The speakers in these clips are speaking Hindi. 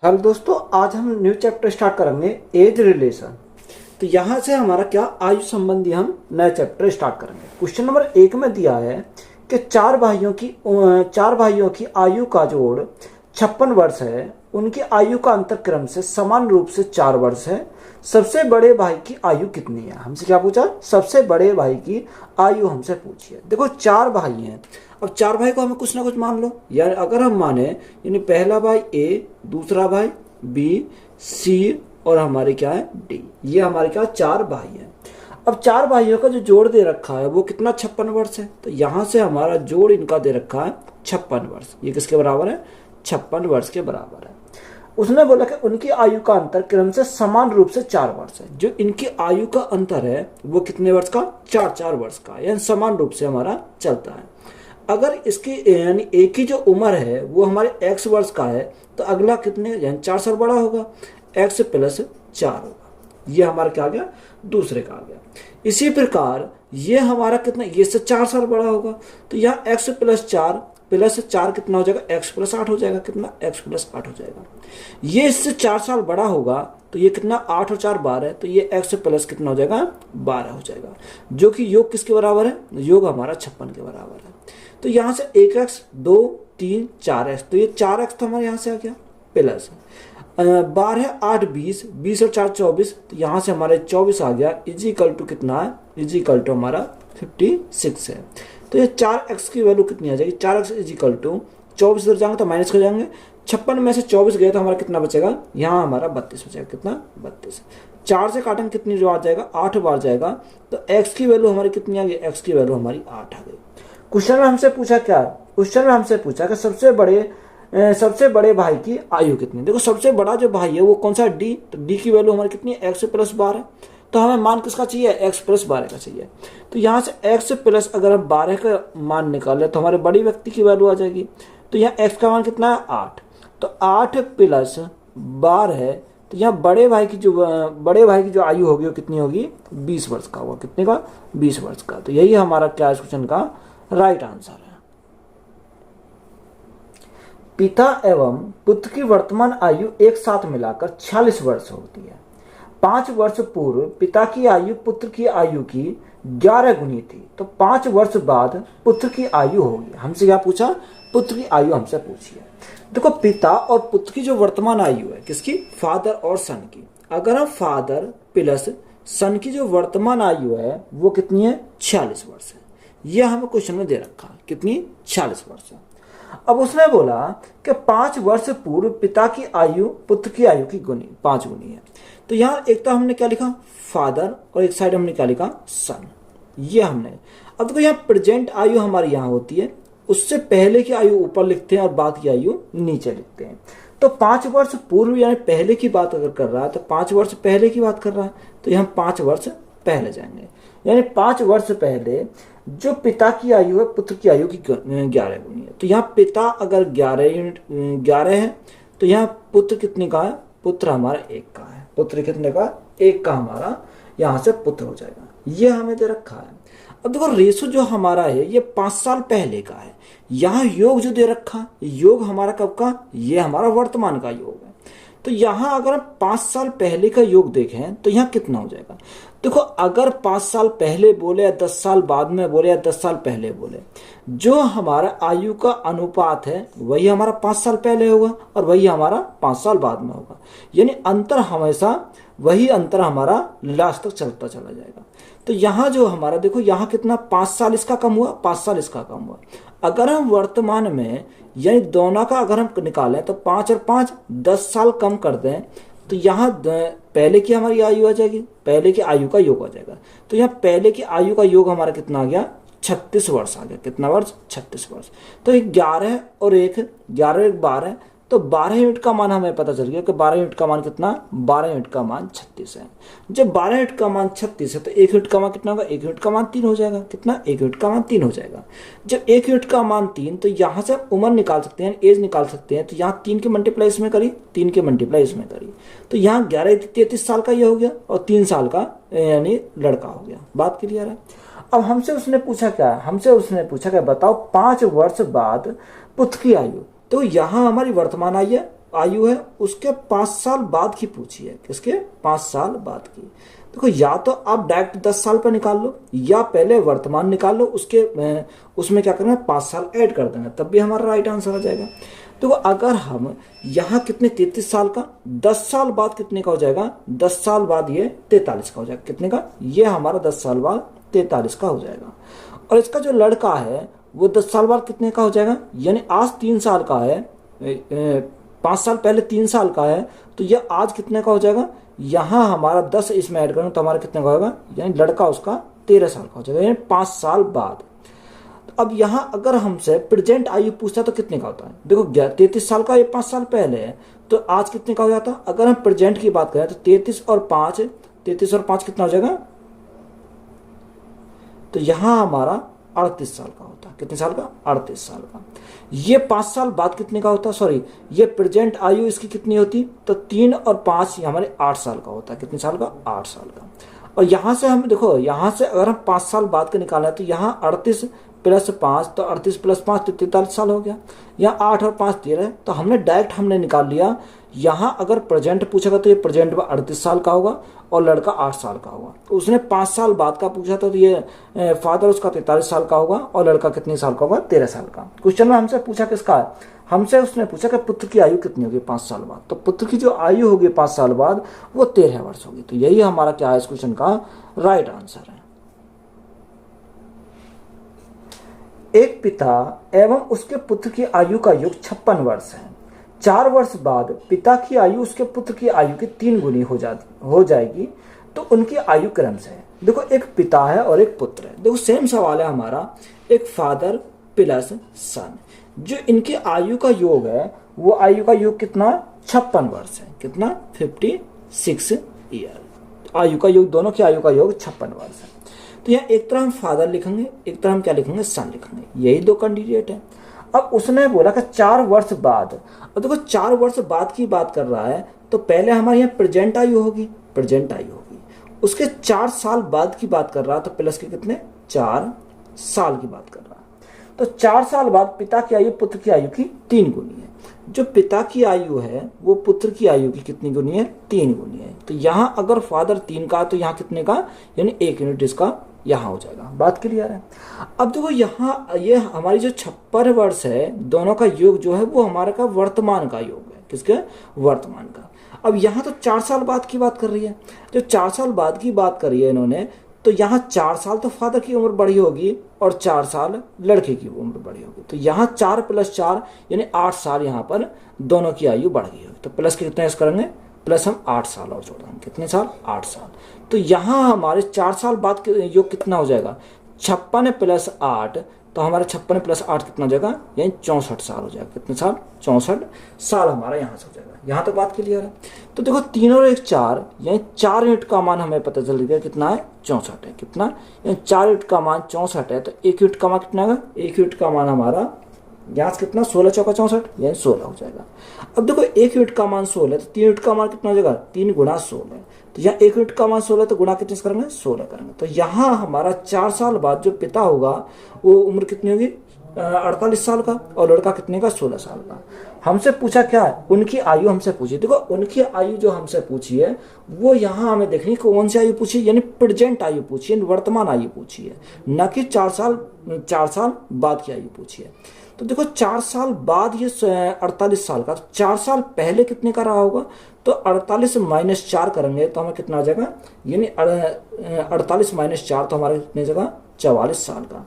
हेलो दोस्तों, आज हम न्यू चैप्टर स्टार्ट करेंगे एज रिलेशन। तो यहाँ से हमारा क्या आयु संबंधी हम नया चैप्टर स्टार्ट करेंगे। क्वेश्चन नंबर 1 में दिया है कि चार भाइयों की आयु का जोड़ 56 वर्ष है। उनकी आयु का अंतर क्रम से समान रूप से 4 वर्ष है। सबसे बड़े भाई की आयु कितनी है? हमसे क्या पूछा? सबसे बड़े भाई की आयु हमसे पूछी है। देखो 4 भाई हैं। अब 4 भाई को हमें कुछ ना कुछ मान लो, यार अगर हम माने यानी पहला भाई ए, दूसरा भाई बी, सी और हमारे क्या है डी। ये हमारे क्या 4 भाई हैं। अब 4 भाइयों का जो जोड़ दे रखा है वो कितना 56 वर्ष है। तो यहां से हमारा जोड़ इनका दे रखा है 56 वर्ष। ये किसके बराबर है? 56 वर्ष के बराबर है। उसने बोला कि उनकी आयु का अंतर क्रम से समान रूप से 4 वर्ष है। जो इनकी आयु का अंतर है वो कितने वर्ष का? 4 वर्ष का, यानी समान रूप से हमारा चलता है। अगर इसकी यानी एक ही जो उम्र है वो हमारे x वर्ष का है तो अगला कितने यानी 4 साल बड़ा होगा, x प्लस 4 होगा। ये हमारा क्या आ गया? दूसरे का आ गया। इसी प्रकार ये हमारा कितना, ये से 4 साल बड़ा होगा तो यहाँ x प्लस 4 कितना हो जाएगा? x प्लस 8 हो जाएगा। कितना? x प्लस 8 हो जाएगा। ये इससे 4 साल बड़ा होगा तो ये कितना? 8 और 4 12, तो ये x प्लस कितना हो जाएगा? 12 हो जाएगा। जो कि योग किसके बराबर है? योग हमारा 56 के बराबर है। तो यहाँ से 1x 2 3 4x, तो ये 4x तो हमारे यहाँ से आ गया प्लस 12 8 20 20 और 4 24, तो यहाँ से हमारे 24 आ गया। इजिकल टू कितना है? इजिकल टू हमारा 56 है। तो ये 4x की वैल्यू कितनी आ जाएगी? 4x इजिकल टू 24 इधर जाएंगे तो माइनस हो जाएंगे। 56 में से 24 गए तो हमारा कितना बचेगा? यहाँ हमारा 32 बचेगा। कितना? 32। 4 से काटेंगे कितनी बार जाएगा? 8 बार जाएगा। तो x की वैल्यू हमारी कितनी आ गई? x की वैल्यू हमारी 8 आ गई। क्वेश्चन में हमसे पूछा क्या? क्वेश्चन में हमसे पूछा कि सबसे बड़े भाई की आयु कितनी। देखो सबसे बड़ा जो भाई है वो कौन सा? डी। तो डी की वैल्यू हमारी कितनी है? x plus 12। तो हमें मान किसका चाहिए? x प्लस 12 का चाहिए। तो यहाँ से x प्लस अगर हम 12 का मान निकाले तो हमारे बड़ी व्यक्ति की वैल्यू आ जाएगी। तो यहाँ x का मान कितना है? 8। तो 8 प्लस 12 है। तो यहाँ बड़े भाई की जो आयु होगी वो कितनी होगी? 20 वर्ष का होगा। कितने का? 20 वर्ष का। तो यही हमारा क्या इस क्वेश्चन का राइट आंसर है। पिता एवं पुत्र की वर्तमान आयु एक साथ मिलाकर 46 वर्ष होती है। 5 वर्ष पूर्व पिता की आयु पुत्र की आयु की 11 गुनी थी। तो 5 वर्ष बाद पुत्र की आयु होगी। हमसे क्या पूछा? पुत्र की आयु हमसे पूछी है। देखो पिता और पुत्र की जो वर्तमान आयु है किसकी? फादर और सन की। अगर हम फादर प्लस सन की जो वर्तमान आयु है वो कितनी है? 46 वर्ष है। यह हमें क्वेश्चन में दे रखा है। कितनी? 46 वर्ष। अब उसने बोला कि 5 वर्ष पूर्व पिता की आयु पुत्र की आयु की 5 गुनी है। तो यहाँ एक तो हमने क्या लिखा? फादर, और एक साइड हमने क्या लिखा? सन। ये हमने। अब देखो यहाँ प्रेजेंट आयु हमारी यहाँ होती है, उससे पहले की आयु ऊपर लिखते हैं और बाद की आयु नीचे लिखते हैं। तो 5 वर्ष पूर्व यानी पहले की बात अगर कर रहा है तो 5 वर्ष पहले की बात कर रहा है तो यहाँ 5 वर्ष पहले जाएंगे। यानी 5 वर्ष पहले जो पिता की आयु है पुत्र की आयु की 11 गुनी है। तो यहाँ पिता अगर 11 है तो यहाँ पुत्र कितने का है? पुत्र हमारा 1 का है। पुत्र कितने का? 1 का हमारा यहाँ से पुत्र हो जाएगा। ये हमें दे रखा है। अब देखो रेशो जो हमारा है ये 5 साल पहले का है। यहाँ योग जो दे रखा, योग हमारा कब का? ये हमारा वर्तमान का योग है। तो यहाँ अगर हम 5 साल पहले का योग देखें तो यहाँ कितना हो जाएगा? देखो अगर 5 साल पहले बोले या 10 साल बाद में बोले या 10 साल पहले बोले, जो हमारा आयु का अनुपात है वही हमारा 5 साल पहले होगा और वही हमारा 5 साल बाद में होगा। यानी अंतर हमेशा वही अंतर हमारा लास्ट तक चलता चला जाएगा। तो यहाँ जो हमारा देखो यहाँ कितना? 5 साल इसका कम हुआ, 5 साल इसका कम हुआ। अगर हम वर्तमान में यानी दोनों का अगर हम निकालें तो 5 और 5 10 साल कम कर दें तो यहाँ पहले की हमारी आयु आ जाएगी, पहले की आयु का योग आ जाएगा। तो यहाँ पहले की आयु का योग हमारा कितना आ गया? 36 वर्ष आ गया। कितना वर्ष? 36 वर्ष। तो 11 और 1 12, तो 12 यूनिट का मान हमें पता चल गया कि 12 यूनिट का मान कितना? 12 यूनिट का मान 36 है। जब 12 यूनिट का मान 36 है तो 1 यूनिट का मान कितना होगा? 1 यूनिट का मान 3 हो जाएगा। कितना? 1 यूनिट का मान 3 हो जाएगा। जब 1 यूनिट का मान 3, तो यहाँ से उम्र निकाल सकते हैं, एज निकाल सकते हैं। तो यहाँ 3 के मल्टीप्लाई इसमें करी, 3 के मल्टीप्लाई इसमें करी, तो यहाँ 11 33 साल का ये हो गया और 3 साल का यानी लड़का हो गया। बात क्लियर है? अब हमसे उसने पूछा क्या? हमसे उसने पूछा क्या? बताओ 5 वर्ष बाद पुत्र की आयु। तो यहाँ हमारी वर्तमान आयु है आयु है उसके 5 साल बाद की पूछी है। किसके? 5 साल बाद की। देखो या तो आप डायरेक्ट 10 साल पर निकाल लो या पहले वर्तमान निकाल लो, उसमें क्या करना है 5 साल ऐड कर देना, तब भी हमारा राइट आंसर आ जाएगा। तो अगर हम यहाँ कितने 33 साल का 10 साल बाद कितने का हो जाएगा? 10 साल बाद ये 43 का हो जाएगा। कितने का? ये हमारा 10 साल बाद 43 का हो जाएगा। और इसका जो लड़का है वो 10 साल बाद कितने का हो जाएगा? यानी आज 3 साल का है, 5 साल पहले 3 साल का है, तो ये आज कितने का हो जाएगा? यहाँ हमारा 10 इसमें ऐड करेंगे तो हमारा कितने का होगा? यानी लड़का उसका 13 साल का हो जाएगा, यानी 5 साल बाद। तो अब यहाँ अगर हमसे प्रेजेंट आयु पूछता है तो कितने का होता है? देखो 33 साल का ये 5 साल पहले है, तो आज कितने का हो जाता? अगर हम प्रेजेंट की बात करें तो 33 और 5 कितना हो जाएगा? तो यहाँ हमारा 38 साल का होता है। कितने साल का? 38 साल का। ये 5 साल बाद कितने का होता है? सॉरी, ये प्रेजेंट आयु इसकी कितनी होती? तो 3 और 5 हमारे 8 साल का होता है। कितने साल का? 8 साल का। और यहाँ से हम देखो, यहाँ से अगर हम 5 साल बाद का निकालें तो यहाँ 38 प्लस 5, तो 38 प्लस 5 तो 43 साल हो गया। यहाँ 8 और 5 13, तो हमने निकाल लिया। यहाँ अगर प्रेजेंट पूछेगा तो ये प्रेजेंट में 38 साल का होगा और लड़का 8 साल का होगा। तो उसने 5 साल बाद का पूछा था तो ये फादर उसका 43 साल का होगा और लड़का कितने साल का होगा? 13 साल का। क्वेश्चन में हमसे पूछा किसका है? हमसे उसने पूछा कि पुत्र की आयु कितनी होगी 5 साल बाद। तो पुत्र की जो आयु होगी 5 साल बाद वो 13 वर्ष होगी। तो यही हमारा क्या है इस क्वेश्चन का राइट आंसर है। एक पिता एवं उसके पुत्र की आयु का योग 56 वर्ष है। 4 वर्ष बाद पिता की आयु उसके पुत्र की आयु की 3 गुनी हो जाएगी, तो उनकी आयु क्रम से है। देखो एक पिता है और एक पुत्र है। देखो सेम सवाल है हमारा, एक फादर प्लस सन। जो इनकी आयु का योग है वो आयु का योग कितना? 56 वर्ष है। कितना? 56 ईयर। आयु का योग, दोनों की आयु का योग 56 वर्ष है। तो यहाँ एक तरह हम फादर लिखेंगे, एक तरह हम क्या लिखेंगे? सन लिखेंगे। यही 2 कैंडिडेट है। अब उसने बोला कि 4 वर्ष बाद, और देखो 4 वर्ष बाद की बात कर रहा है तो पहले हमारे यहाँ प्रेजेंट आयु होगी, उसके 4 साल बाद की बात कर रहा है तो प्लस के कितने? 4 साल की बात कर रहा है। तो 4 साल बाद पिता की आयु पुत्र की आयु की 3 गुनी है। जो पिता की आयु है वो पुत्र की आयु की कितनी गुनी है? 3 गुनी है। तो यहाँ अगर फादर 3 का तो यहाँ कितने का? यानी 1 यूनिट इसका यहाँ हो जाएगा। बात क्लियर है? अब देखो यहाँ ये हमारी जो 56 वर्ष है, दोनों का योग जो है वो हमारे का वर्तमान का योग है। किसके? वर्तमान का। अब यहाँ तो 4 साल बाद की बात कर रही है। जो 4 साल बाद की बात करी है इन्होंने, तो यहाँ 4 साल तो फादर की उम्र बढ़ी होगी और 4 साल लड़के की उम्र बढ़ी होगी। तो यहाँ 4 + 4 यानी 8 साल यहाँ पर दोनों की आयु बढ़ गई होगी। तो प्लस के कितने करेंगे? प्लस हम 8 साल और जोड़ देंगे। कितने साल? 8 साल। तो यहाँ हमारे 4 साल बाद योग कितना हो जाएगा? 56 + 8, तो हमारे 56 + 8 कितना हो जाएगा? यानी 64 साल हो जाएगा। कितने साल? 64 साल हमारा यहाँ से हो जाएगा। यहाँ तो बात क्लियर है। तो देखो 3 और 1 4, यानी 4 यूनिट का मान हमें पता चल गया कितना है? 64 है। कितना? यानी 4 यूनिट का मान 64 है। तो 1 यूनिट का मान कितना है? 1 यूनिट का मान हमारा यहाँ से कितना? 16 चौका 64 यानी 16 हो जाएगा। अब देखो 1 यूनिट का मान 16 है तो 3 यूनिट का मान कितना हो जाएगा? 3 × 16। तो यहाँ 1 यूनिट का मान 16 तो गुणा कितने से करेंगे? 16 करेंगे। तो यहाँ हमारा 4 साल बाद जो पिता होगा वो उम्र कितनी होगी? 48 साल का, और लड़का कितने का? 16 साल का। हमसे पूछा क्या है? उनकी आयु हमसे पूछी। देखो उनकी आयु जो हमसे पूछी है वो यहाँ हमें देखनी कौन सी आयु पूछी, यानी प्रेजेंट आयु पूछी है, वर्तमान आयु पूछी है, न कि 4 साल बाद की आयु पूछी है। तो देखो 4 साल बाद ये 48 साल का, तो 4 साल पहले कितने का रहा होगा? तो 48 - 4 करेंगे तो हमें कितना आ जाएगा? यानी 48 - 4 तो हमारे कितने जगह? 44 साल का।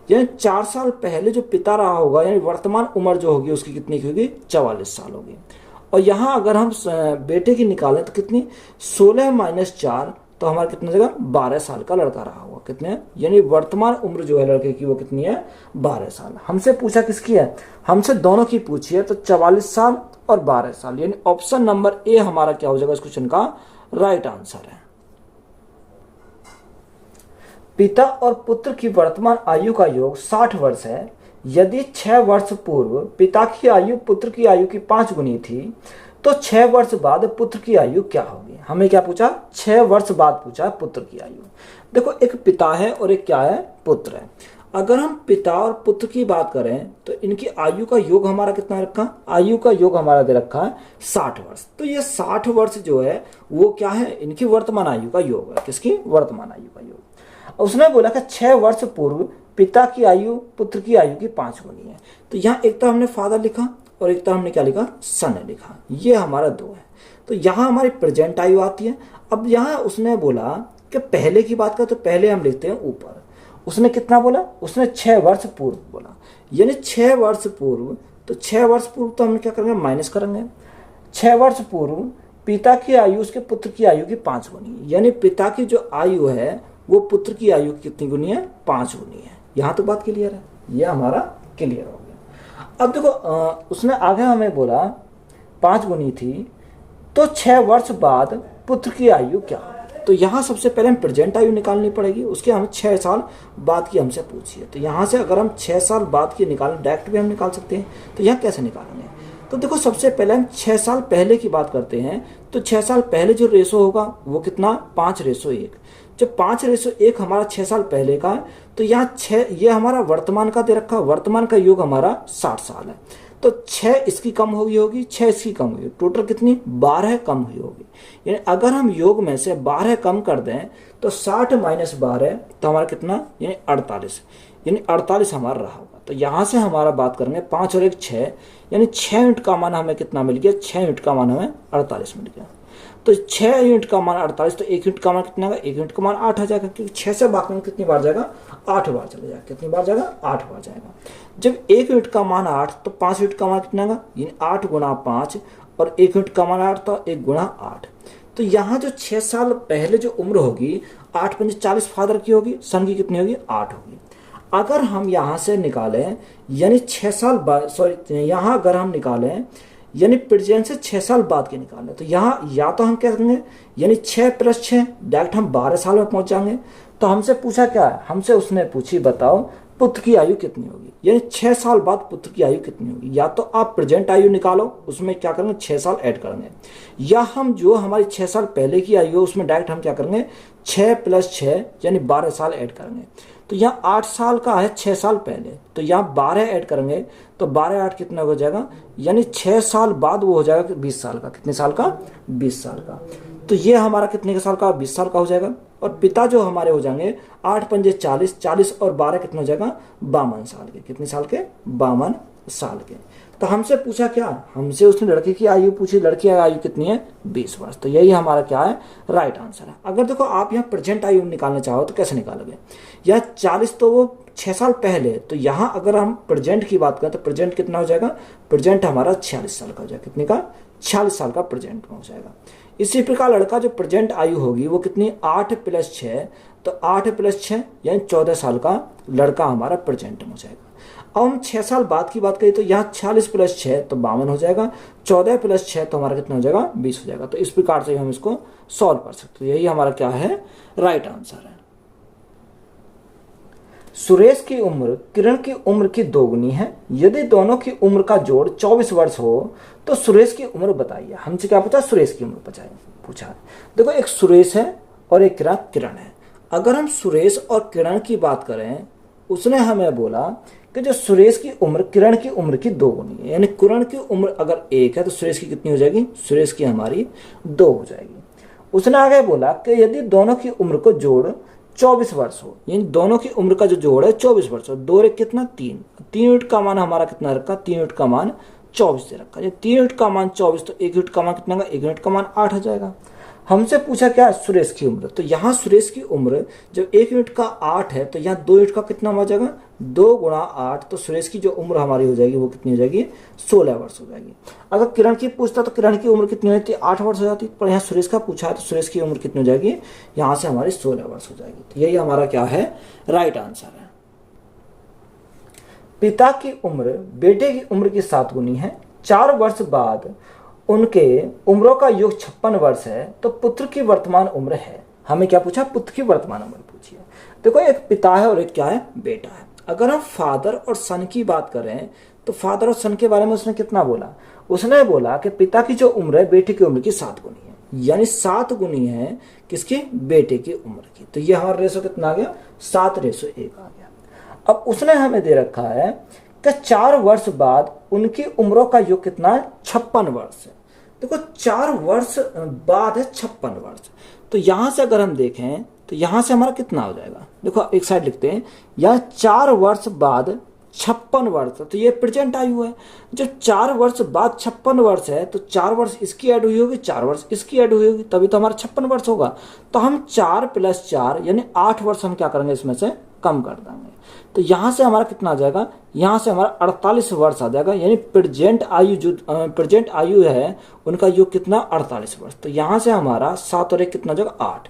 यानी 4 साल पहले जो पिता रहा होगा, यानी वर्तमान उम्र जो होगी उसकी कितनी की होगी? 44 साल होगी। और यहाँ अगर हम बेटे की निकालें तो कितनी? 16 - 4 तो हमारा कितने जगह? 12 साल का लड़का रहा होगा। कितने? यानी वर्तमान उम्र जो है लड़के की वो कितनी है? 12 साल। हमसे पूछा किसकी है? हमसे दोनों की पूछी है। तो 44 साल और 12 साल, यानी ऑप्शन नंबर ए हमारा क्या हो जाएगा इस क्वेश्चन का राइट आंसर है। पिता और पुत्र की वर्तमान आयु का योग 60 वर्ष है। यदि 6 वर्ष पूर्व पिता की आयु पुत्र की आयु की 5 गुनी थी तो 6 वर्ष बाद पुत्र की आयु क्या होगी? हमें क्या पूछा? 6 वर्ष बाद पूछा पुत्र की आयु। देखो एक पिता है और एक क्या है? पुत्र है। अगर हम पिता और पुत्र की बात करें तो इनकी आयु का योग हमारा कितना रखा, आयु का योग हमारा दे रखा है 60 वर्ष। तो ये 60 वर्ष जो है वो क्या है, इनकी वर्तमान आयु का योग है। किसकी, वर्तमान आयु का योग। उसने बोला कि 6 वर्ष पूर्व पिता की आयु पुत्र की आयु की 5 गुनी है। तो यहाँ एक तो हमने फादर लिखा और एक तो हमने क्या लिखा, सन लिखा, ये हमारा 2 है। तो यहाँ हमारी प्रेजेंट आयु आती है। अब यहाँ उसने बोला कि पहले की बात करें तो पहले हम लिखते हैं ऊपर, उसने कितना बोला, उसने 6 वर्ष पूर्व बोला, यानी 6 वर्ष पूर्व। तो 6 वर्ष पूर्व तो हम क्या करेंगे, माइनस करेंगे। 6 वर्ष पूर्व पिता की आयु उसके पुत्र की आयु की 5 गुनी, यानी पिता की जो आयु है वो पुत्र की आयु की कितनी गुनी है, 5 गुनी है। यहाँ तो बात क्लियर है, यह हमारा क्लियर हो गया। अब देखो उसने आगे हमें बोला 5 गुनी थी, तो 6 वर्ष बाद पुत्र की आयु क्या। तो यहाँ सबसे पहले हम प्रेजेंट आयु निकालनी पड़ेगी, उसके हमें 6 साल बाद की हमसे पूछिए। तो यहाँ से अगर हम 6 साल बाद की निकालें, डायरेक्ट भी हम निकाल सकते हैं। तो यहाँ कैसे निकालेंगे, तो देखो सबसे पहले हम 6 साल पहले की बात करते हैं। तो 6 साल पहले जो रेशो होगा वो कितना, 5:1। जब 5:1 हमारा 6 साल पहले का है, तो यहाँ 6 ये हमारा वर्तमान का दे रखा, वर्तमान का योग हमारा 60 साल है। तो 6 इसकी कम हुई होगी, 6 इसकी कम हुई, टोटल कितनी, 12 कम हुई होगी। यानी अगर हम योग में से 12 कम कर दें तो 60 - 12 तो हमारा कितना, यानी 48, यानी 48 हमारा रहा होगा। तो यहाँ से हमारा बात करेंगे 5 और 1 6, यानी 6 यूनिट का मान हमें कितना मिल गया, 6 यूनिट का मान हमें 48 मिल गया। तो 6 यूनिट का मान 48, तो 1 यूनिट का मान कितना होगा, 1 यूनिट का मान 8 आ जाएगा, क्योंकि 6 से बाकी में कितनी बार जाएगा, 8 बार चले जाएगा। कितनी बार जाएगा, 8 बार जाएगा। जब 1 यूनिट का मान 8 तो 5 यूनिट का मान कितना होगा, यानी 8 × 5, और 1 यूनिट का मान 8 तो 1 × 8। तो यहाँ जो 6 साल पहले जो उम्र होगी 8 × 5 = 40 फादर की होगी, सन की कितनी होगी, 8 होगी। अगर हम यहाँ से निकालें, यानी 6 साल बाद, सॉरी यहाँ अगर हम निकालें यानी प्रेजेंट से 6 साल बाद के निकालें, तो यहाँ या तो हम क्या करेंगे, यानी 6 + 6 डायरेक्ट हम 12 साल में पहुंच जाएंगे। तो हमसे पूछा क्या है, हमसे उसने पूछी बताओ पुत्र की आयु कितनी होगी, यानी 6 साल बाद पुत्र की आयु कितनी होगी। या तो आप प्रेजेंट आयु निकालो, उसमें क्या करेंगे, 6 साल ऐड करेंगे, या हम जो हमारी 6 साल पहले की आयु है उसमें डायरेक्ट हम क्या करेंगे, 6 + 6 यानी 12 साल ऐड करेंगे। तो यहाँ 8 साल का है 6 साल पहले, तो यहाँ 12 ऐड करेंगे, तो 12 × 8 कितना हो जाएगा, यानी 6 साल बाद वो हो जाएगा 20 साल का। कितने साल का, 20 साल का। तो ये हमारा कितने के साल का, 20 साल का हो जाएगा। और पिता जो हमारे हो जाएंगे 8 × 5 = 40, 40 और 12 कितना हो जाएगा, 52 साल के। कितने साल के, 52 साल के। तो हमसे पूछा क्या, हमसे उसने लड़के की आयु पूछी, लड़की की आयु कितनी है, 20 वर्ष। तो यही हमारा क्या है, राइट आंसर है। अगर देखो आप यहाँ प्रेजेंट आयु निकालना चाहो तो कैसे निकालोगे, यह 40 तो वो 6 साल पहले, तो यहाँ अगर हम प्रेजेंट की बात करें तो प्रेजेंट कितना हो जाएगा, प्रेजेंट हमारा 46 साल का हो जाएगा। कितने का, 46 साल का प्रेजेंट हो जाएगा। इसी प्रकार लड़का जो प्रेजेंट आयु होगी वो कितनी, 8 + 6, तो 8 + 6 यानी 14 साल का लड़का हमारा प्रेजेंट में हो जाएगा। अब हम 6 साल बाद की बात करें तो यहाँ 46 + 6 तो 52 हो जाएगा, 14 + 6 तो हमारा कितना हो जाएगा, 20 हो जाएगा। तो इस प्रकार से हम इसको सॉल्व कर सकते हैं। यही हमारा क्या है, राइट आंसर है। सुरेश की उम्र किरण की उम्र की 2 गुनी है। यदि दोनों की उम्र का जोड़ 24 वर्ष हो तो सुरेश की उम्र बताइए। हमसे क्या पूछा, सुरेश की उम्र पूछा है। देखो एक सुरेश है और एक किरण है। अगर हम सुरेश और किरण की बात करें, उसने हमें बोला कि जो सुरेश की उम्र किरण की उम्र की 2 गुनी है, यानी किरण की उम्र अगर 1 है तो सुरेश की कितनी हो जाएगी, सुरेश की हमारी 2 हो जाएगी। उसने आगे बोला कि यदि दोनों की उम्र को जोड़ 24 वर्ष हो, यानी दोनों की उम्र का जो जोड़ है 24 वर्ष हो, 2 × कितना 3 यूनिट का मान हमारा कितना रखा, 3 यूनिट का मान 24 से रखा। 3 यूनिट का मान 24 तो 1 यूनिट का मान कितना होगा, 1 यूनिट का मान 8 हो जाएगा। हमसे पूछा क्या, सुरेश की उम्र। तो यहाँ सुरेश की उम्र जब 1 यूनिट का 8 है तो यहाँ 2 यूनिट का कितना हो जाएगा, 2 × 8, तो सुरेश की जो उम्र हमारी हो जाएगी वो कितनी हो जाएगी, 16 वर्ष हो जाएगी। अगर किरण की पूछता तो किरण की उम्र कितनी होती, 8 वर्ष हो जाती, पर यहाँ सुरेश का पूछा है तो सुरेश की उम्र कितनी हो जाएगी, यहाँ से हमारी 16 वर्ष हो जाएगी। तो यही हमारा क्या है, राइट आंसर है। पिता की उम्र बेटे की उम्र की 7 गुनी है। 4 वर्ष बाद उनके उम्रों का योग 56 वर्ष है, तो पुत्र की वर्तमान उम्र है। हमें क्या पूछा, पुत्र की वर्तमान उम्र पूछी है। देखो एक पिता है और एक क्या है, बेटा है। अगर हम फादर और सन की बात करें तो फादर और सन के बारे में उसने कितना बोला, उसने बोला कि पिता की जो उम्र है बेटे की उम्र की 7 गुनी है, यानी 7 गुनी है किसकी, बेटे की उम्र की। तो ये हमारा रेशो कितना आ गया, 7:1 आ गया। अब उसने हमें दे रखा है कि 4 वर्ष बाद उनकी उम्रों का योग कितना है, 56 वर्ष है। देखो 4 वर्ष बाद है 56 वर्ष, तो यहां से अगर हम देखें तो यहां से हमारा कितना हो जाएगा, देखो एक साइड लिखते हैं, यह 4 वर्ष बाद 56 वर्ष, तो ये प्रेजेंट आयु है। जब 4 वर्ष बाद 56 वर्ष है तो 4 वर्ष इसकी ऐड हुई होगी, 4 वर्ष इसकी ऐड हुई होगी, तभी तो हमारा 56 वर्ष होगा। तो हम 4 + 4 यानी 8 वर्ष हम क्या करेंगे, इसमें से कम कर देंगे। तो यहां से हमारा कितना आ जाएगा, यहां से हमारा 48 वर्ष आ जाएगा, यानी प्रेजेंट आयु जो प्रेजेंट आयु है उनका योग कितना, 48 वर्ष। तो यहां से हमारा 7 और 1 कितना आ जाएगा, 8।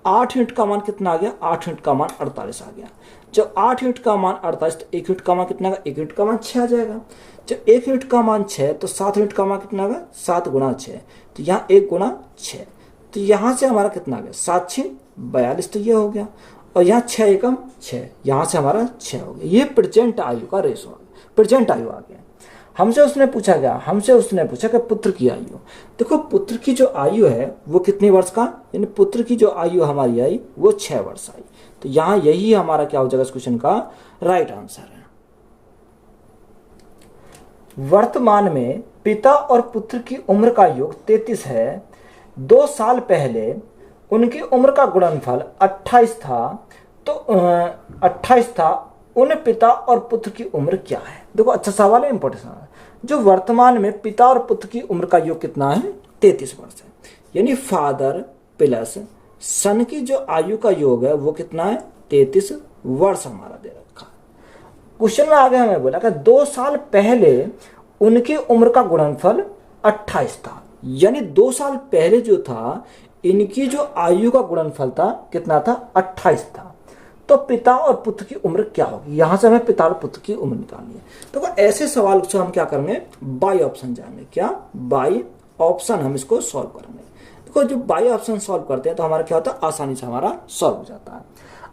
8 यूनिट का मान कितना आ गया, 8 यूनिट का मान 48 आ गया। जब 8 यूनिट का मान 48 तो 1 यूनिट का मान कितना, 1 यूनिट का मान 6 आ जाएगा। जब 1 यूनिट का मान 6 तो 7 यूनिट का मान कितना होगा, 7 × 6, तो यहाँ 1 × 6, तो यहाँ से हमारा कितना आ गया, 7 × 6 = 42, तो ये हो गया। और यहाँ 6 एकम 6, यहाँ से हमारा 6 हो गया। ये प्रेजेंट आयु का रेशो आ गया, प्रेजेंट आयु आ गया। हमसे उसने पूछा कि पुत्र की आयु। देखो पुत्र की जो आयु है वो कितने वर्ष का, यानी पुत्र की जो आयु हमारी आई वो 6 वर्ष आई। तो यहां यही हमारा क्या हो जाएगा इस क्वेश्चन का राइट आंसर है। वर्तमान में पिता और पुत्र की उम्र का योग 33 है। 2 साल पहले उनकी उम्र का गुणनफल 28 था, तो 28 था, उन पिता और पुत्र की उम्र क्या है। देखो अच्छा सवाल है, इंपॉर्टेंट सवाल है। जो वर्तमान में पिता और पुत्र की उम्र का योग कितना है, 33 वर्ष है, यानी फादर प्लस सन की जो आयु का योग है वो कितना है, 33 वर्ष हमारा दे रखा है। क्वेश्चन में आगे हमें बोला कि 2 साल पहले उनकी उम्र का गुणनफल 28 था, यानी 2 साल पहले जो था इनकी जो आयु का गुणनफल था कितना था, 28 था। तो पिता और पुत्र की उम्र क्या होगी, यहां से हमें पिता और पुत्र की उम्र निकालनी है। तो ऐसे सवाल से हम क्या करेंगे, बाई ऑप्शन जाएंगे, क्या बाई ऑप्शन हम इसको सॉल्व करेंगे। देखो जो बाई ऑप्शन सॉल्व करते हैं तो हमारा क्या होता है, आसानी से हमारा सॉल्व हो जाता है।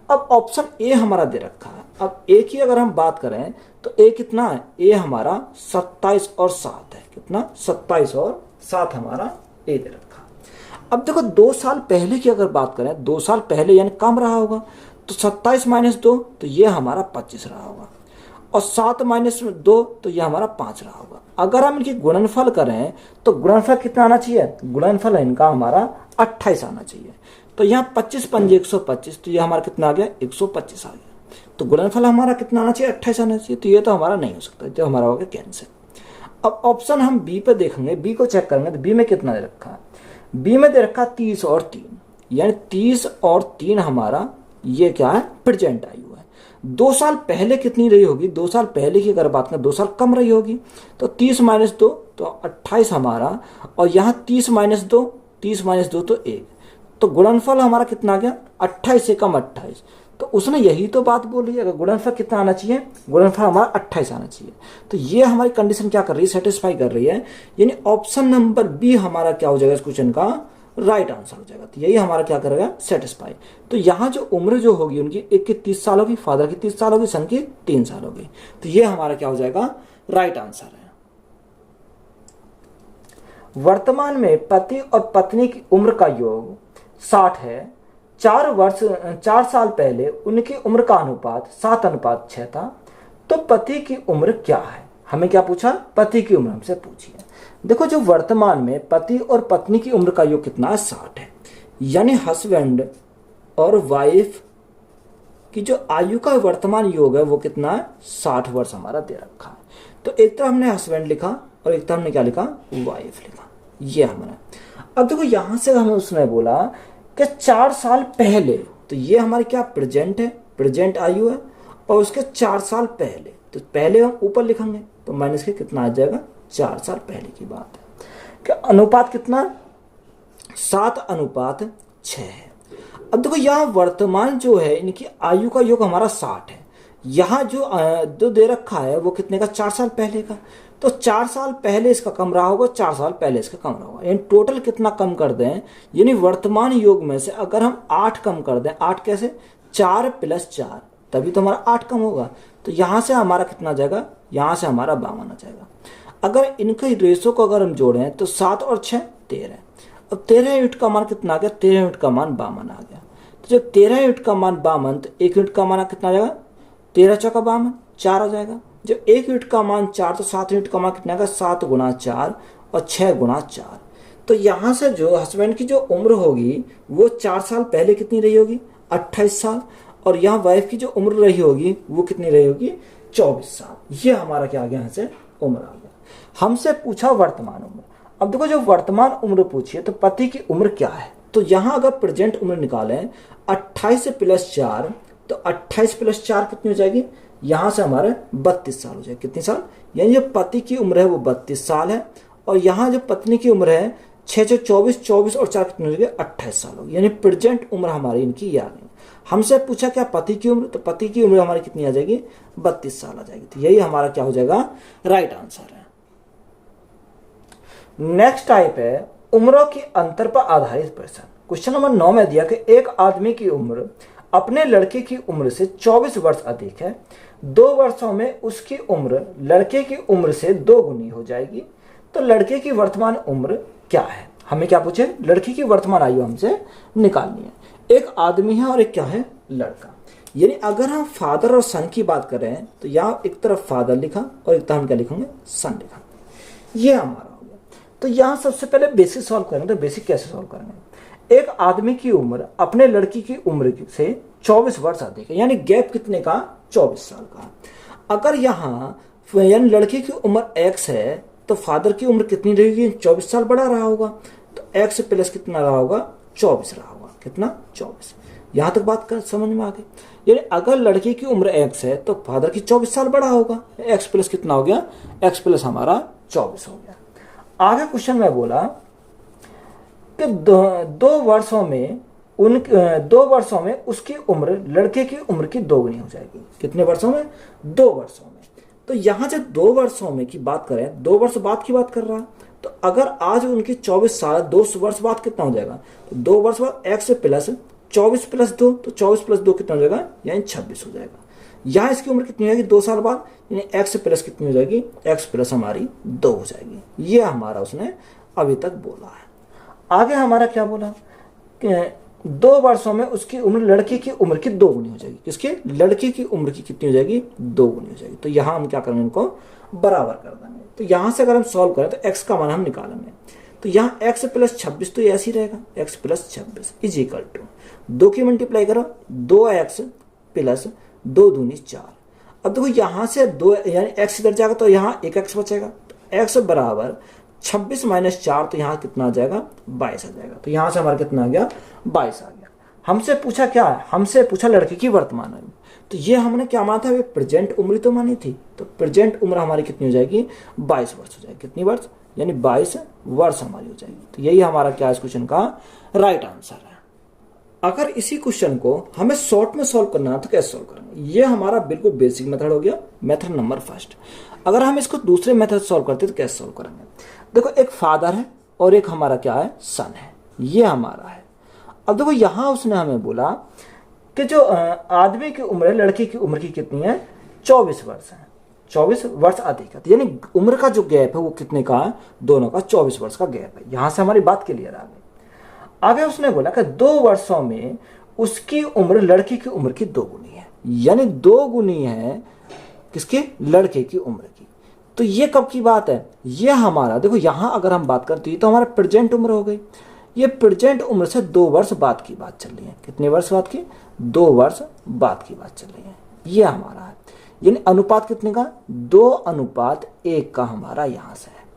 अब ऑप्शन ए हमारा दे रखा है। अब ए की अगर हम बात करें तो ए कितना है, ए हमारा 27 और 7 है, कितना 27 और 7 हमारा ए दे रखा है। अब देखो 2 साल पहले की अगर बात करें, 2 साल पहले यानी कम रहा होगा, तो 27 - 2 तो ये हमारा 25 रहा होगा, और 7 - 2 तो ये हमारा 5 रहा होगा। अगर हम इनकी गुणनफल करें तो गुणनफल कितना आना चाहिए, गुणनफल इनका हमारा 28 आना चाहिए। तो यहाँ 25 × 5 = 125, तो ये हमारा कितना आ गया, 125 आ गया। तो गुणनफल हमारा कितना आना चाहिए, 28 आना चाहिए। तो ये तो हमारा नहीं हो सकता, तो हमारा हो गया कैंसिल। अब ऑप्शन हम बी पे देखेंगे, बी को चेक करेंगे तो बी में कितना दे रखा है, बी में दे रखा 30 और 3, यानी 30 और 3 हमारा ये क्या है, प्रेजेंट आयु है। 2 साल पहले कितनी रही होगी, 2 साल पहले की अगर बात करें 2 साल कम रही होगी, तो 30 - 2 तो 28 हमारा, और यहाँ 30 - 2, 30 - 2 तो 1, तो गुणनफल हमारा कितना आ गया, 28 से कम 28। तो उसने यही तो बात बोली है, अगर गुणनफल कितना आना चाहिए, गुणनफल हमारा 28 आना चाहिए। तो ये हमारी कंडीशन क्या कर रही है, सेटिस्फाई कर रही है, यानी ऑप्शन नंबर बी हमारा क्या हो जाएगा इस क्वेश्चन का राइट आंसर हो जाएगा। तो यही हमारा क्या करेगा, सेटिस्फाई। तो यहाँ जो उम्र जो होगी उनकी, एक की 30 साल होगी, फादर की 30 साल होगी, सन की 3 साल होगी। तो ये हमारा क्या हो जाएगा, राइट आंसर है। वर्तमान में पति और पत्नी की उम्र का योग 60 है। 4 साल पहले उनकी उम्र का अनुपात 7:6 था। तो पति की उम्र क्या है, हमें क्या पूछा, पति की उम्र हमसे पूछी है। देखो जो वर्तमान में पति और पत्नी की उम्र का योग कितना है, 60 है, यानी हस्बैंड और वाइफ की जो आयु का वर्तमान योग है वो कितना है, 60 वर्ष हमारा दे रखा है। तो एक तरफ हमने हस्बैंड लिखा और एक तरफ हमने क्या लिखा, वाइफ लिखा, ये हमारा। अब देखो यहां से हमें उसने बोला कि 4 साल पहले, तो ये हमारी क्या प्रेजेंट है, प्रेजेंट आयु है, और उसके 4 साल पहले, तो पहले हम ऊपर लिखेंगे तो माइनस के कितना आ जाएगा, 4 साल पहले की बात है। कि अनुपात कितना, 7:6 है। अब देखो यहाँ वर्तमान जो है इनकी आयु का योग हमारा 60 है, यहाँ जो दे रखा है वो कितने का, 4 साल पहले का। तो 4 साल पहले इसका कम रहा होगा, 4 साल पहले इसका कम रहा होगा, यानी टोटल कितना कम कर दें, यानी वर्तमान योग में से अगर हम 8 कम कर दें, 8 कैसे, 4 + 4, तभी तो हमारा 8 कम होगा। तो यहाँ से हमारा कितना जाएगा, यहाँ से हमारा 52 आ जाएगा। अगर इनके रेशो को अगर हम जोड़ें तो 7 और 6 13। अब 13 यूनिट का मान कितना आ गया, 13 यूनिट का मान 52 आ गया। तो जब 13 यूनिट का मान 52, तो 1 यूनिट का मान कितना आ जाएगा, 13 चौका 52, 4 आ जाएगा। जब 1 यूनिट का मान 4 तो 7 यूनिट का मान कितना आएगा, 7 गुना 4 और 6 गुना 4। तो यहाँ से जो हस्बैंड की जो उम्र होगी वो 4 साल पहले कितनी रही होगी, 28 साल, और यहाँ वाइफ की जो उम्र रही होगी वो कितनी रही होगी, 24 साल। ये हमारा क्या आ गया, यहाँ से उम्र आ गया। हमसे पूछा वर्तमान उम्र। अब देखो जो वर्तमान उम्र पूछी है तो पति की उम्र क्या है, तो यहाँ अगर प्रेजेंट उम्र निकालें 28 प्लस 4, तो 28 प्लस 4 कितनी हो जाएगी, यहाँ से हमारे 32 साल हो जाएगी। कितनी साल, यानी जो पति की उम्र है वो 32 साल है, और यहाँ जो पत्नी की उम्र है 6 से 24, 24 और 4 कितनी हो जाएगी, 28 साल होगी। यानी प्रेजेंट उम्र हमारी इनकी ये आ गई। हमसे पूछा क्या पति की उम्र, तो पति की उम्र हमारी कितनी आ जाएगी, 32 साल आ जाएगी। तो यही हमारा क्या हो जाएगा, राइट आंसर है। नेक्स्ट टाइप है उम्रों की अंतर पर आधारित प्रश्न। क्वेश्चन नंबर 9 में दिया कि एक आदमी की उम्र अपने लड़के की उम्र से 24 वर्ष अधिक है, 2 वर्षों में उसकी उम्र लड़के की उम्र से 2 गुनी हो जाएगी, तो लड़के की वर्तमान उम्र क्या है। हमें क्या पूछे, लड़की की वर्तमान आयु हमसे निकालनी है। एक आदमी है और एक क्या है, लड़का। यानी अगर हम फादर और सन की बात करें तो यहाँ एक तरफ फादर लिखा और एक तरफ हम क्या लिखेंगे, सन लिखा। ये हमारा हो गया। तो यहाँ सबसे पहले बेसिक सॉल्व करेंगे। तो बेसिक कैसे सॉल्व करेंगे, एक आदमी की उम्र अपने लड़की की उम्र से 24 वर्ष अधिक है, यानी गैप कितने का, 24 साल का। अगर यहाँ यानी लड़की की उम्र x है तो फादर की उम्र कितनी रहेगी, 24 साल बढ़ा रहा होगा, तो x प्लस कितना रहा होगा, 24 रहा होगा। कितना, 24। यहां तक बात कर समझ में आ गई। यानी अगर लड़की की उम्र x है तो फादर की 24 साल बड़ा होगा, x प्लस कितना हो गया, x प्लस हमारा 24 हो गया। आगे क्वेश्चन में बोला कि 2 वर्षों में उसकी उम्र लड़के की उम्र की 2 गुनी हो जाएगी। कितने वर्षों में, 2 वर्षों में। तो यहां जब 2 वर्षों में की बात करें, 2 वर्ष बाद की बात कर रहा है, तो अगर आज उनकी 24 साल, 2 वर्ष बाद कितना हो जाएगा, तो 2 वर्ष बाद x प्लस 24 प्लस 2, तो 24 प्लस 2 कितना हो जाएगा, यानी 26 हो जाएगा। यहाँ इसकी उम्र कितनी हो जाएगी, 2 साल बाद, यानी x प्लस कितनी हो जाएगी, x प्लस हमारी 2 हो जाएगी। ये हमारा उसने अभी तक बोला है। आगे हमारा क्या बोला कि 2 वर्षों में उसकी उम्र लड़के की उम्र की 2 गुनी हो जाएगी। किसके, लड़के की उम्र की कितनी हो जाएगी, 2 गुनी हो जाएगी। तो यहाँ हम क्या करेंगे, इनको बराबर कर देंगे। तो यहाँ से अगर हम सॉल्व करें तो x का मान हम निकालेंगे। तो यहाँ x प्लस 26 तो ऐसे ही रहेगा, x plus 26 is equal to 2 की मल्टीप्लाई करो, 2x प्लस 2 दूनी 4। अब देखो यहाँ से 2 यानी x इधर जाएगा तो यहाँ 1x बचेगा, तो x बराबर 26 माइनस 4, तो यहाँ कितना आ जाएगा, 22 आ जाएगा। तो यहाँ से हमारा कितना आ गया, 22 आ गया। हमसे पूछा क्या है, हमसे पूछा लड़के की वर्तमान आयु। तो ये हमने क्या माना था, प्रेजेंट उम्र तो मानी थी, तो प्रेजेंट उम्र हमारी कितनी हो जाएगी, 22 वर्ष हो जाएगी। कितनी वर्ष, यानी 22 वर्ष हमारी हो जाएगी। तो यही हमारा क्या इस क्वेश्चन का राइट आंसर है। अगर इसी क्वेश्चन को हमें शॉर्ट में सॉल्व करना है तो कैसे सॉल्व करेंगे, ये हमारा बिल्कुल बेसिक मेथड हो गया, मेथड नंबर फर्स्ट। अगर हम इसको दूसरे मेथड सॉल्व करते तो कैसे सॉल्व करेंगे, देखो एक फादर है और एक हमारा क्या है, सन है, ये हमारा है। अब देखो यहां उसने हमें बोला कि जो आदमी की उम्र है लड़की की उम्र की कितनी है, 24 वर्ष है, 24 वर्ष अधिक है। यानी उम्र का जो गैप है वो कितने का है, दोनों का 24 वर्ष का गैप है। यहां से हमारी बात क्लियर आ गई। आगे उसने बोला कि 2 वर्षों में उसकी उम्र लड़की की उम्र की 2 गुनी है, यानी 2 गुनी है किसके, लड़के की उम्र की। तो ये कब की बात है, ये हमारा देखो यहां अगर हम बात करते हैं तो हमारा प्रेजेंट उम्र हो गई। ये प्रेजेंट उम्र से 2 वर्ष बाद की बात चल रही है। कितने वर्ष बाद की, 2 वर्ष बाद की बात चल रही है। ये हमारा है, यानी अनुपात कितने का, 2:1 का हमारा यहां से है।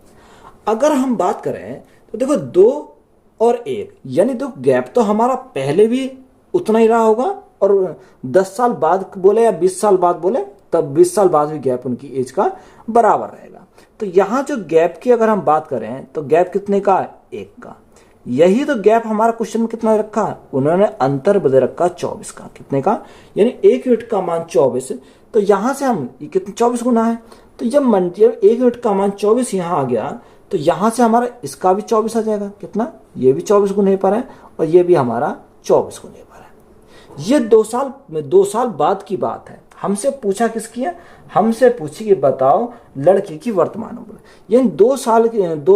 अगर हम बात करें तो देखो 2 और 1, यानी तो गैप तो हमारा पहले भी उतना ही रहा होगा, और 10 साल बाद बोले या 20 साल बाद बोले तब 20 साल बाद भी गैप उनकी एज का बराबर रहेगा। तो यहाँ जो गैप की अगर हम बात करें तो गैप कितने का है, 1 का। यही तो गैप हमारा क्वेश्चन में कितना रखा है, उन्होंने अंतर बदल रखा 24 का। कितने का, यानी 1 यूनिट का मान 24, तो यहां से हम कितने 24 गुना है, तो जब 1 यूनिट का मान 24 यहाँ आ गया तो यहां से हमारा इसका भी 24 आ जाएगा। कितना, ये भी 24 गुने पर है और ये भी हमारा 24 गुने पर है। ये 2 साल बाद की बात है। हमसे पूछा किसकी है, हमसे पूछी कि बताओ लड़की की वर्तमान उम्र, यानी 2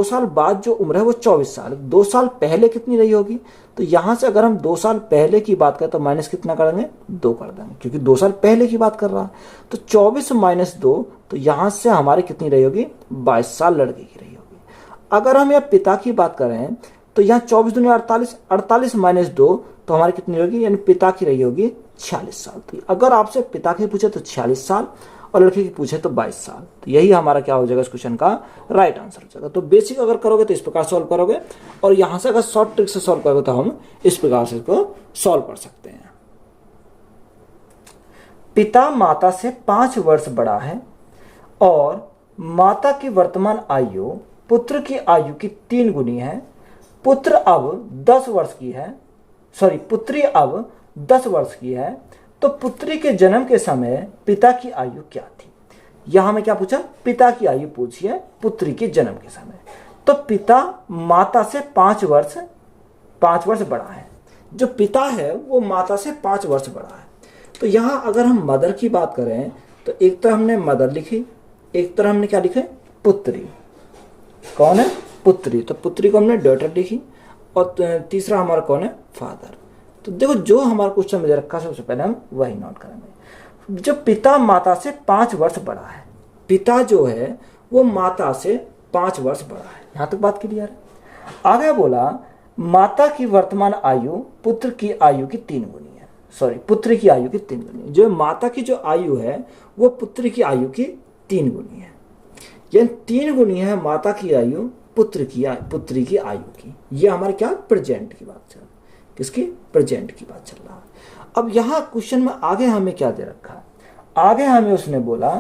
साल बाद जो उम्र है वो 24 साल, 2 साल पहले कितनी रही होगी। तो यहां से अगर हम 2 साल पहले की बात करें तो माइनस कितना करेंगे, 2 कर देंगे, क्योंकि 2 साल पहले की बात कर रहा है। तो 24 - 2, तो यहां से हमारी कितनी रही होगी, 22 साल लड़की की रही होगी। अगर हम यहाँ पिता की बात करें तो यहाँ 24 दूनी 48, 48 - 2, तो हमारी कितनी होगी, यानी पिता की रही होगी 46 साल। तो अगर आपसे पिता की पूछे तो 46 साल और लड़की की पूछे तो 22 साल। तो यही हमारा क्या हो जाएगा इस क्वेश्चन का राइट आंसर हो जाएगा। तो बेसिक अगर करोगे तो इस प्रकार सॉल्व करोगे, और यहां से अगर शॉर्ट ट्रिक से सॉल्व करोगे तो हम इस प्रकार से इसको सॉल्व कर सकते हैं। पिता माता से 5 वर्ष बड़ा है और माता की वर्तमान आयु पुत्र की आयु की 3 गुनी है। पुत्र अब 10 वर्ष की है, पुत्री अब 10 वर्ष की है, तो पुत्री के जन्म के समय पिता की आयु क्या थी। यहां में क्या पूछा, पिता की आयु पूछी है पुत्री के जन्म के समय। तो पिता माता से 5 वर्ष बड़ा है, जो पिता है वो माता से 5 वर्ष बड़ा है। तो यहां अगर हम मदर की बात करें तो एक तरह हमने मदर लिखी, एक तरह हमने क्या लिखे, पुत्री। कौन है, पुत्री, तो पुत्री को हमने डॉटर लिखी, और तीसरा हमारा कौन है, फादर। तो देखो जो हमारा क्वेश्चन में रखा सबसे पहले हम वही नोट करेंगे। जो पिता माता से 5 वर्ष बड़ा है, पिता जो है वो माता से 5 वर्ष बड़ा है। यहां तक बात क्लियर है। आगे बोला माता की वर्तमान आयु पुत्र की आयु की 3 गुनी है, पुत्री की आयु की 3 गुनी। जो माता की जो आयु है वो पुत्री की आयु की 3 गुनी है, यानी 3 गुनी है माता की आयु पुत्री की आयु की। ये हमारे क्या, प्रेजेंट की बात चल, किसकी, प्रेजेंट की बात चल रहा है। अब यहां क्वेश्चन में आगे हमें क्या दे रखा है, आगे हमें उसने बोला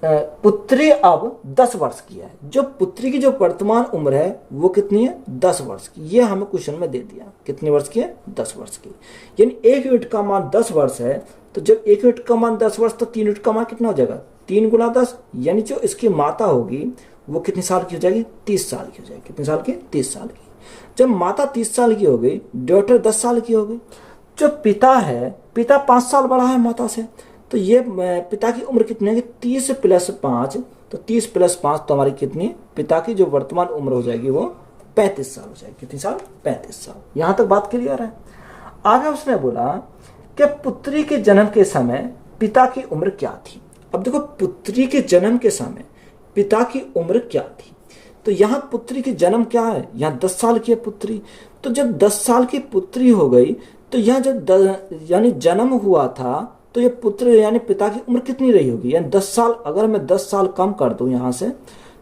पुत्री अब 10 वर्ष की है। जो पुत्री की जो वर्तमान उम्र है वो कितनी है, 10 वर्ष की। ये हमें क्वेश्चन में दे दिया, कितनी वर्ष की है, 10 वर्ष की। यानी 1 यूनिट का मान 10 वर्ष है, तो जब 1 यूनिट का मान 10 वर्ष तो 3 यूनिट का मान कितना हो जाएगा, 3 × 10, यानी जो इसकी माता होगी वो कितनी साल की हो जाएगी, 30 साल की हो जाएगी। कितनी साल की, 30 साल की। जब माता 30 साल की हो गई, डॉटर 10 साल की हो गई। जो पिता है, पिता 5 साल बड़ा है माता से, तो ये पिता की उम्र कितनी है, 30 + 5, तो 30 + 5 तो हमारी कितनी, पिता की जो वर्तमान उम्र हो जाएगी वो 35 साल हो जाएगी। कितनी साल, 35 साल। यहां तक बात क्लियर है। आगे उसने बोला कि पुत्री के जन्म के समय पिता की उम्र क्या थी। अब देखो पुत्री के जन्म के समय पिता की उम्र क्या थी, तो यहां पुत्री की जन्म क्या है, यहां 10 साल की है पुत्री। तो जब 10 साल की पुत्री हो गई तो यहां जब यानी जन्म हुआ था तो ये पुत्र यानी पिता की उम्र कितनी रही होगी, यानी 10 साल। अगर मैं 10 साल कम कर दूं यहां से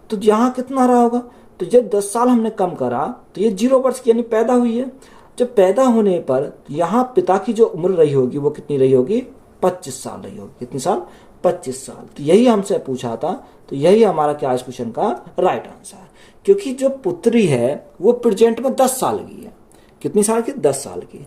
तो यहां कितना रहा होगा, तो जब 10 साल हमने कम करा तो ये 0 वर्ष की यानी पैदा हुई है। जब पैदा होने पर यहाँ पिता की जो उम्र रही होगी वो कितनी रही होगी, 25 साल रही होगी। कितनी साल, 25 साल। तो यही हमसे पूछा था, तो यही हमारा क्या इस क्वेश्चन का राइट आंसर है। क्योंकि जो पुत्री है वो प्रेजेंट में 10 साल की है। कितनी साल की, 10 साल की।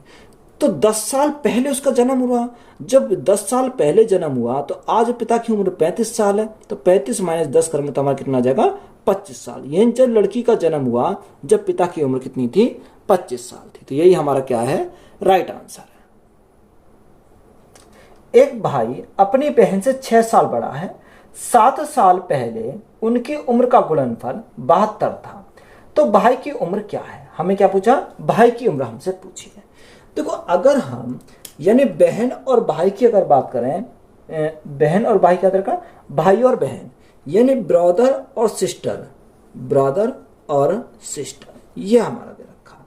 तो 10 साल पहले उसका जन्म हुआ। जब 10 साल पहले जन्म हुआ तो आज पिता की उम्र 35 साल है, तो 35 - 10 करेंगे तो हमारा कितना आ जाएगा, 25 साल। यानी जब लड़की का जन्म हुआ जब पिता की उम्र कितनी थी, 25 साल थी। तो यही हमारा क्या है, राइट आंसर है। एक भाई अपनी बहन से 6 साल बड़ा है। 7 साल पहले उनकी उम्र का गुणनफल 72 था। तो भाई की उम्र क्या है, हमें क्या पूछा, भाई की उम्र हमसे पूछी है। देखो अगर हम यानी बहन और भाई की अगर बात करें, बहन और भाई क्या दरकार, भाई और बहन यानी ब्रदर और सिस्टर, ब्रदर और सिस्टर, ये हमारा दे रखा।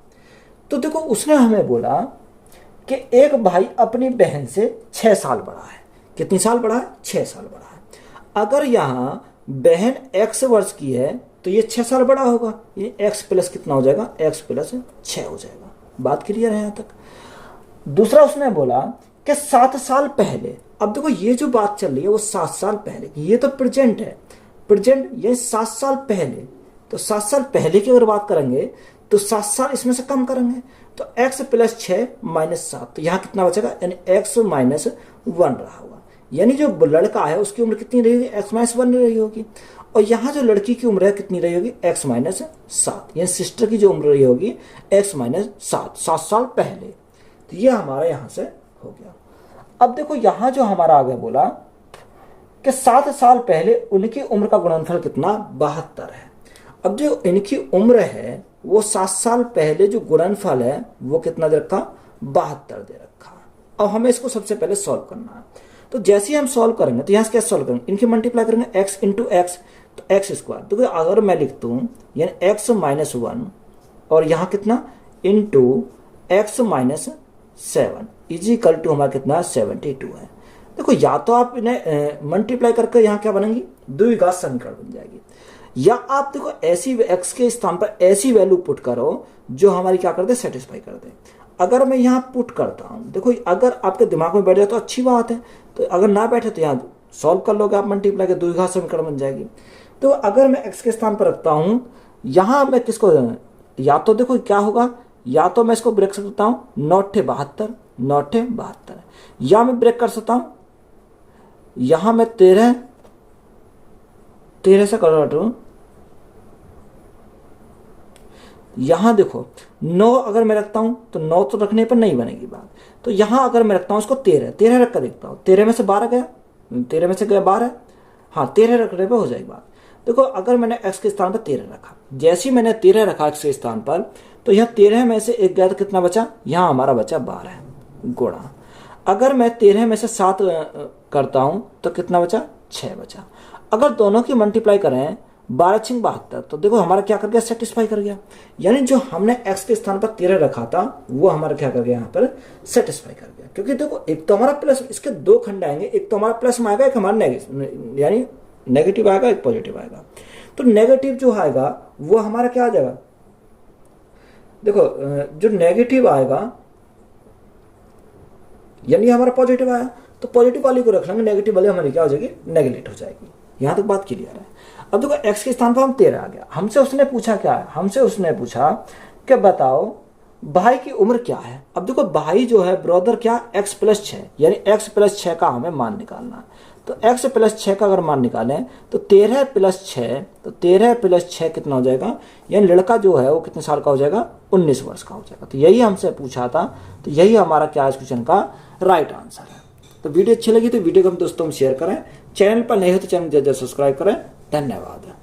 तो देखो उसने हमें बोला कि एक भाई अपनी बहन से 6 साल बड़ा है। कितनी साल बड़ा है, 6 साल बड़ा है। अगर यहाँ बहन x वर्ष की है तो ये 6 साल बड़ा होगा, ये x प्लस कितना हो जाएगा, x प्लस 6 हो जाएगा। बात क्लियर है यहाँ तक। दूसरा उसने बोला कि 7 साल पहले, अब देखो ये जो बात चल रही है वो 7 साल पहले की, ये तो प्रेजेंट है, प्रेजेंट ये 7 साल पहले। तो 7 साल पहले की अगर बात करेंगे तो 7 साल इसमें से कम करेंगे तो x + 6 - 7, तो यहाँ कितना बचेगा, यानी x - 1 रहा होगा। यानी जो लड़का है उसकी उम्र कितनी रहेगी, x - 1 रही होगी। और यहाँ जो लड़की की उम्र है कितनी रही होगी, x - 7, यानी सिस्टर की जो उम्र रही होगी x - 7, 7 साल पहले। तो ये हमारा यहाँ से हो गया। अब देखो यहां जो हमारा आगे बोला कि 7 साल पहले उनकी उम्र का गुणनफल कितना 72 है। अब जो इनकी उम्र है वो 7 साल पहले जो गुणनफल है वो कितना दे रखा 72 दे रखा। अब हमें इसको सबसे पहले सॉल्व करना है। तो जैसे ही हम सॉल्व करेंगे तो यहाँ से क्या सॉल्व करेंगे, इनकी मल्टीप्लाई करेंगे x इंटू एक्स, तो एक्स स्क्वायर। तो अगर मैं लिखता हूँ यानी x माइनस 1 और यहाँ कितना into x minus 7 is equal to हमारा कितना 72 है। देखो या तो आप इन्हें मल्टीप्लाई करके यहाँ क्या बनेंगी द्विघात समीकरण बन जाएगी, या आप देखो ऐसी x के स्थान पर ऐसी वैल्यू पुट करो जो हमारी क्या कर दे सेटिस्फाई कर दे। अगर मैं यहाँ पुट करता हूँ, देखो अगर आपके दिमाग में बैठ जाए तो अच्छी बात है, तो अगर ना बैठे तो यहाँ सॉल्व कर लोगे आप मल्टीप्लाई के, द्विघात समीकरण बन जाएगी। तो अगर मैं x के स्थान पर रखता हूँ, यहाँ मैं किसको, या तो देखो क्या होगा, या तो मैं इसको ब्रेक कर सकता हूँ 9 72, या मैं ब्रेक कर सकता हूँ यहाँ मैं 13 से कन्वर्ट, यहां देखो 9 अगर मैं रखता हूं तो 9 तो रखने पर नहीं बनेगी बात, तो यहां अगर मैं रखता हूं इसको 13 रख कर देखता हूं, 13 में से 12 गया, 13 में से गया 12, हाँ 13 रखने पर हो जाएगी बात। देखो अगर मैंने x के स्थान पर 13 रखा, जैसे ही मैंने 13 रखा x के स्थान पर, तो यहाँ 13 में से 1 गया तो कितना बचा, यहाँ हमारा बचा 12 गुणा। अगर मैं 13 में से 7 करता हूं तो कितना बचा 6 बचा। अगर दोनों की मल्टीप्लाई करें 12 6 72, तो देखो हमारा क्या कर गया सेटिस्फाई कर गया, यानी जो हमने x के स्थान पर 13 रखा था वो हमारा क्या कर गया यहाँ पर सेटिस्फाई कर गया। क्योंकि देखो एक तो हमारा प्लस, इसके 2 खंड आएंगे, एक तो हमारा प्लस में आएगा, एक हमारा नेगेटिव यानी नेगेटिव आएगा, एक पॉजिटिव आएगा। तो नेगेटिव जो आएगा वो हमारा क्या आ जाएगा, देखो जो नेगेटिव आएगा यानी हमारा पॉजिटिव आया, तो पॉजिटिव वाली को रख लेंगे, नेगेटिव वाली हमारी क्या हो जाएगी नेगेटिव हो जाएगी। यहां तक बात क्लियर है। अब देखो x के स्थान पर हम 13 आ गया, हमसे उसने पूछा क्या है, हमसे उसने पूछा कि बताओ भाई की उम्र क्या है। अब देखो भाई जो है ब्रदर क्या x प्लस 6, यानी x प्लस 6 का हमें मान निकालना है। तो x प्लस 6 का अगर मान निकालें तो 13 प्लस 6, तो 13 प्लस 6 कितना हो जाएगा, यानी लड़का जो है वो कितने साल का हो जाएगा 19 वर्ष का हो जाएगा। तो यही हमसे पूछा था, तो यही हमारा क्या इस क्वेश्चन का राइट आंसर है। तो वीडियो अच्छी लगी तो वीडियो को हम दोस्तों में शेयर करें, चैनल पर नए हो तो चैनल जल्द सब्सक्राइब करें। धन्यवाद।